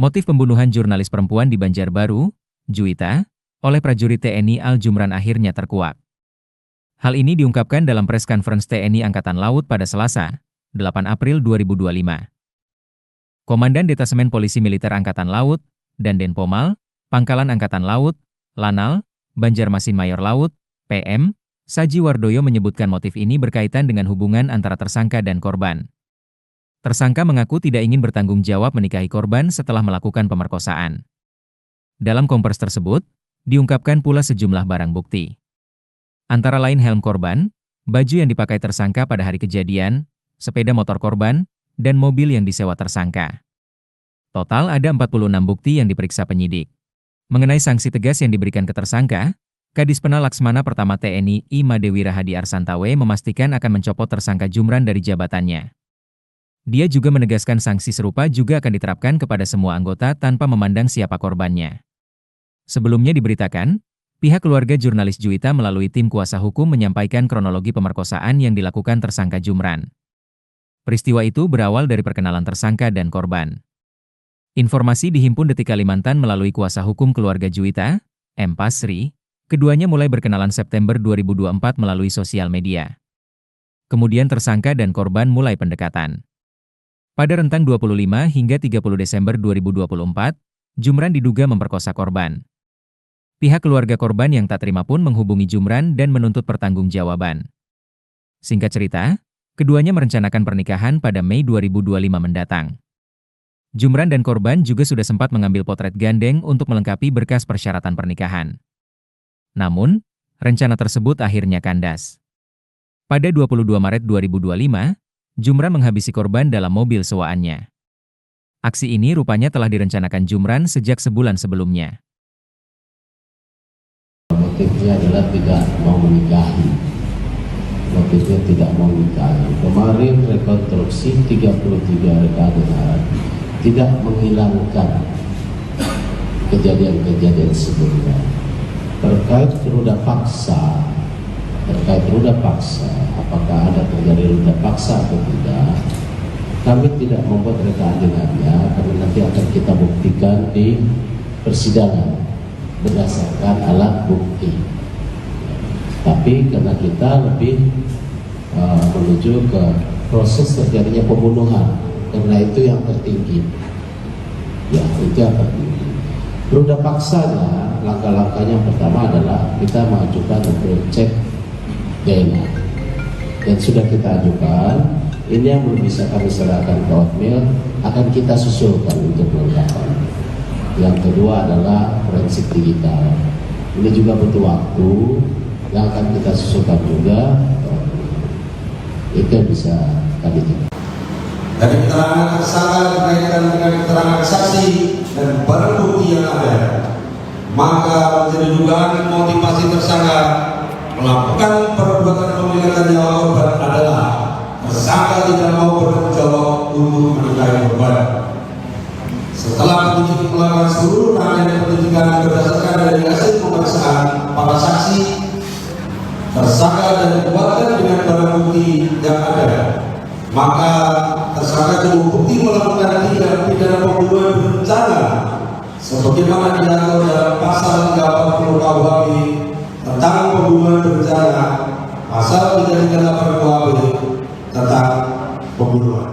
Motif pembunuhan jurnalis perempuan di Banjarbaru, Juwita, oleh prajurit TNI Al-Jumran akhirnya terkuak. Hal ini diungkapkan dalam press conference TNI Angkatan Laut pada Selasa, 8 April 2025. Komandan Detasemen Polisi Militer Angkatan Laut, dan Denpomal, Pangkalan Angkatan Laut, Lanal, Banjarmasin Mayor Laut, PM, Saji Wardoyo menyebutkan motif ini berkaitan dengan hubungan antara tersangka dan korban. Tersangka mengaku tidak ingin bertanggung jawab menikahi korban setelah melakukan pemerkosaan. Dalam kompres tersebut, diungkapkan pula sejumlah barang bukti. Antara lain helm korban, baju yang dipakai tersangka pada hari kejadian, sepeda motor korban, dan mobil yang disewa tersangka. Total ada 46 bukti yang diperiksa penyidik. Mengenai sanksi tegas yang diberikan ke tersangka, Kadis Penal Laksmana Pertama TNI I Madewi Rahadi Arsantawe memastikan akan mencopot tersangka Jumran dari jabatannya. Dia juga menegaskan sanksi serupa juga akan diterapkan kepada semua anggota tanpa memandang siapa korbannya. Sebelumnya diberitakan, pihak keluarga jurnalis Juwita melalui tim kuasa hukum menyampaikan kronologi pemerkosaan yang dilakukan tersangka Jumran. Peristiwa itu berawal dari perkenalan tersangka dan korban. Informasi dihimpun Detik Kalimantan melalui kuasa hukum keluarga Juwita, M. Pasri, keduanya mulai berkenalan September 2024 melalui sosial media. Kemudian tersangka dan korban mulai pendekatan. Pada rentang 25 hingga 30 Desember 2024, Jumran diduga memperkosa korban. Pihak keluarga korban yang tak terima pun menghubungi Jumran dan menuntut pertanggungjawaban. Singkat cerita, keduanya merencanakan pernikahan pada Mei 2025 mendatang. Jumran dan korban juga sudah sempat mengambil potret gandeng untuk melengkapi berkas persyaratan pernikahan. Namun, rencana tersebut akhirnya kandas. Pada 22 Maret 2025, Jumran menghabisi korban dalam mobil sewaannya. Aksi ini rupanya telah direncanakan Jumran sejak sebulan sebelumnya. Motifnya adalah tidak mau menikahi. Motifnya tidak mau menikahi. Kemarin rekonstruksi 33 rekadenan tidak menghilangkan kejadian-kejadian sebelumnya. Terkait ruda paksa, apakah ada terjadi ruda paksa atau tidak, kami tidak membuat reka adegannya karena nanti akan kita buktikan di persidangan berdasarkan alat bukti. Tapi karena kita lebih menuju ke proses terjadinya pembunuhan, karena itu yang tertinggi. Ya, itu yang tertinggi. Ruda paksanya, langkah-langkahnya yang pertama adalah kita mengajukan untuk cek DNA. Dan sudah kita ajukan, ini yang belum bisa kami serahkan ke Otmil, akan kita susulkan untuk kelengkapan. Yang kedua adalah forensik digital. Ini juga butuh waktu, yang akan kita susulkan juga. Itu yang bisa kami juga. Dari keterangan tersangka dikaitkan dengan keterangan saksi dan barang bukti yang ada, maka menjadi dugaan motivasi tersangka melakukan perbuatan pembunuhan nyawa korban adalah tersangka tidak mau bertanggung jawab untuk menikahi korban. Setelah penyidik melakukan seluruh rangkaian penyidikan berdasarkan dari hasil pemeriksaan para saksi, tersangka dan dikuatkan dengan barang bukti yang ada, maka tersangka cukup bukti melakukan tindak pidana pembunuhan berencana sebagaimana diatur dalam pasal 340 KUHP tentang pembunuhan berencana, pasal 338 KUHP tentang pembunuhan.